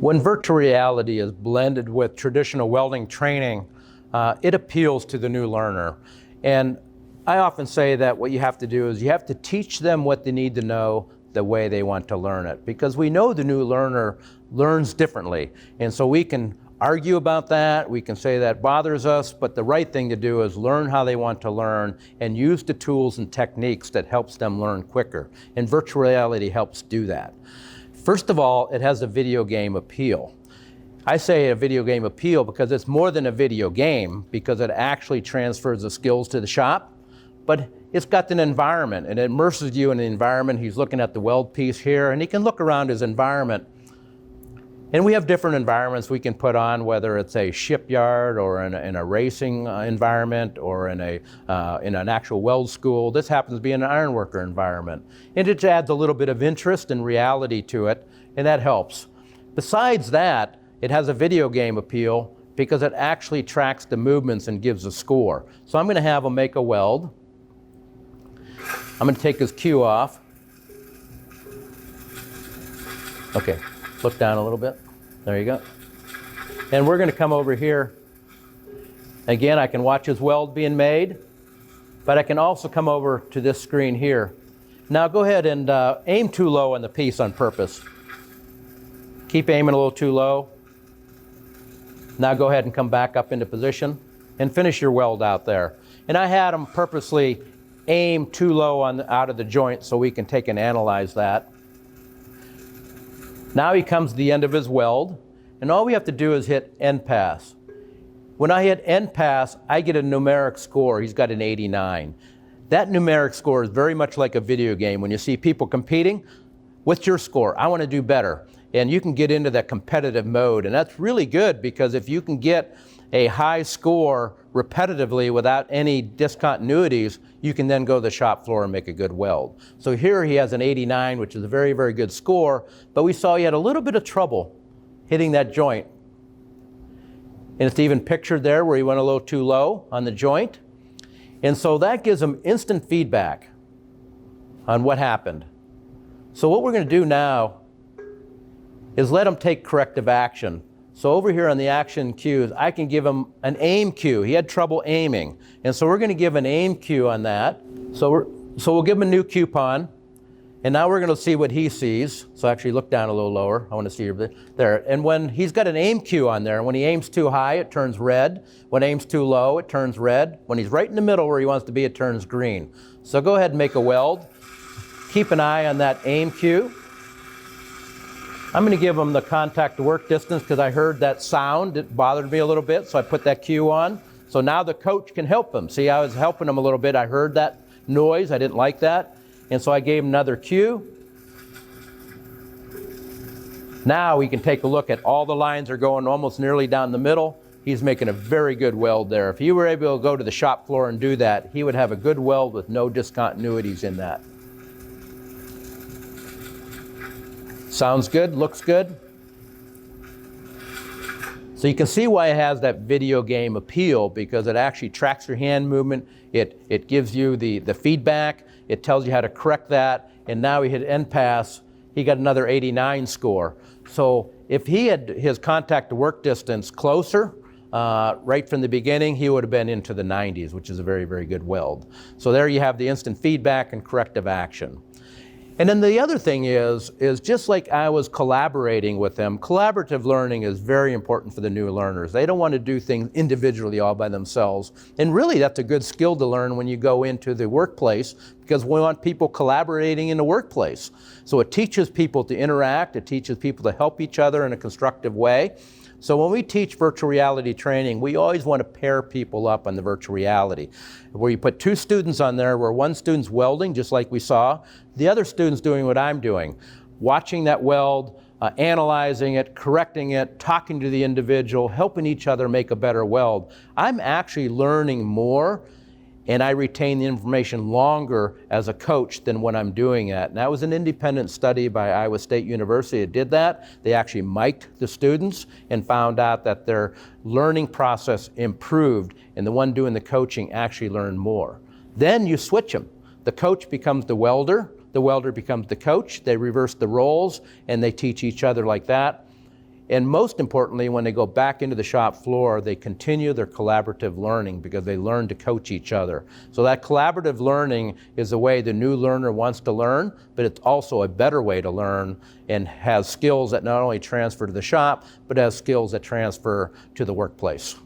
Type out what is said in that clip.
When virtual reality is blended with traditional welding training, it appeals to the new learner. And I often say that what you have to do is you have to teach them what they need to know the way they want to learn it, because we know the new learner learns differently. And so we can argue about that, we can say that bothers us, but the right thing to do is learn how they want to learn and use the tools and techniques that helps them learn quicker. And virtual reality helps do that. First of all, it has a video game appeal. I say a video game appeal because it's more than a video game, because it actually transfers the skills to the shop, but it's got an environment and it immerses you in the environment. He's looking at the weld piece here and he can look around his environment. And we have different environments we can put on, whether it's a shipyard or in a racing environment or in an actual weld school. This happens to be an ironworker environment. And it adds a little bit of interest and reality to it, and that helps. Besides that, it has a video game appeal because it actually tracks the movements and gives a score. So I'm going to have him make a weld. I'm going to take his cue off. Okay. Look down a little bit. There you go. And we're going to come over here. Again, I can watch his weld being made, but I can also come over to this screen here. Now go ahead and aim too low on the piece on purpose. Keep aiming a little too low. Now go ahead and come back up into position and finish your weld out there. And I had him purposely aim too low out of the joint so we can take and analyze that. Now he comes to the end of his weld, and all we have to do is hit end pass. When I hit end pass, I get a numeric score. He's got an 89. That numeric score is very much like a video game. When you see people competing, what's your score? I want to do better. And you can get into that competitive mode, and that's really good, because if you can get a high score repetitively without any discontinuities, you can then go to the shop floor and make a good weld. So here he has an 89, which is a very, very good score, but we saw he had a little bit of trouble hitting that joint. And it's even pictured there where he went a little too low on the joint. And so that gives him instant feedback on what happened. So what we're going to do now is let him take corrective action. So over here on the action cues, I can give him an aim cue. He had trouble aiming. And so we're going to give an aim cue on that. So we'll give him a new coupon. And now we're going to see what he sees. So actually look down a little lower. I want to see your there. And when he's got an aim cue on there, when he aims too high, it turns red. When he aims too low, it turns red. When he's right in the middle where he wants to be, it turns green. So go ahead and make a weld. Keep an eye on that aim cue. I'm going to give him the contact to work distance because I heard that sound. It bothered me a little bit, so I put that cue on. So now the coach can help him. See, I was helping him a little bit. I heard that noise. I didn't like that. And so I gave him another cue. Now we can take a look at all the lines are going almost nearly down the middle. He's making a very good weld there. If he were able to go to the shop floor and do that, he would have a good weld with no discontinuities in that. Sounds good, looks good. So you can see why it has that video game appeal, because it actually tracks your hand movement. It gives you the feedback. It tells you how to correct that. And now he hit end pass. He got another 89 score. So if he had his contact to work distance closer, right from the beginning, he would have been into the 90s, which is a very, very good weld. So there you have the instant feedback and corrective action. And then the other thing is just like I was collaborating with them, collaborative learning is very important for the new learners. They don't want to do things individually all by themselves. And really that's a good skill to learn when you go into the workplace, because we want people collaborating in the workplace. So it teaches people to interact, it teaches people to help each other in a constructive way. So when we teach virtual reality training, we always want to pair people up on the virtual reality, where you put two students on there, where one student's welding, just like we saw, the other student's doing what I'm doing, watching that weld, analyzing it, correcting it, talking to the individual, helping each other make a better weld. I'm actually learning more, and I retain the information longer as a coach than when I'm doing it. And that was an independent study by Iowa State University that did that. They actually mic'd the students and found out that their learning process improved, and the one doing the coaching actually learned more. Then you switch them. The coach becomes the welder becomes the coach. They reverse the roles, and they teach each other like that. And most importantly, when they go back into the shop floor, they continue their collaborative learning because they learn to coach each other. So that collaborative learning is the way the new learner wants to learn, but it's also a better way to learn and has skills that not only transfer to the shop, but has skills that transfer to the workplace.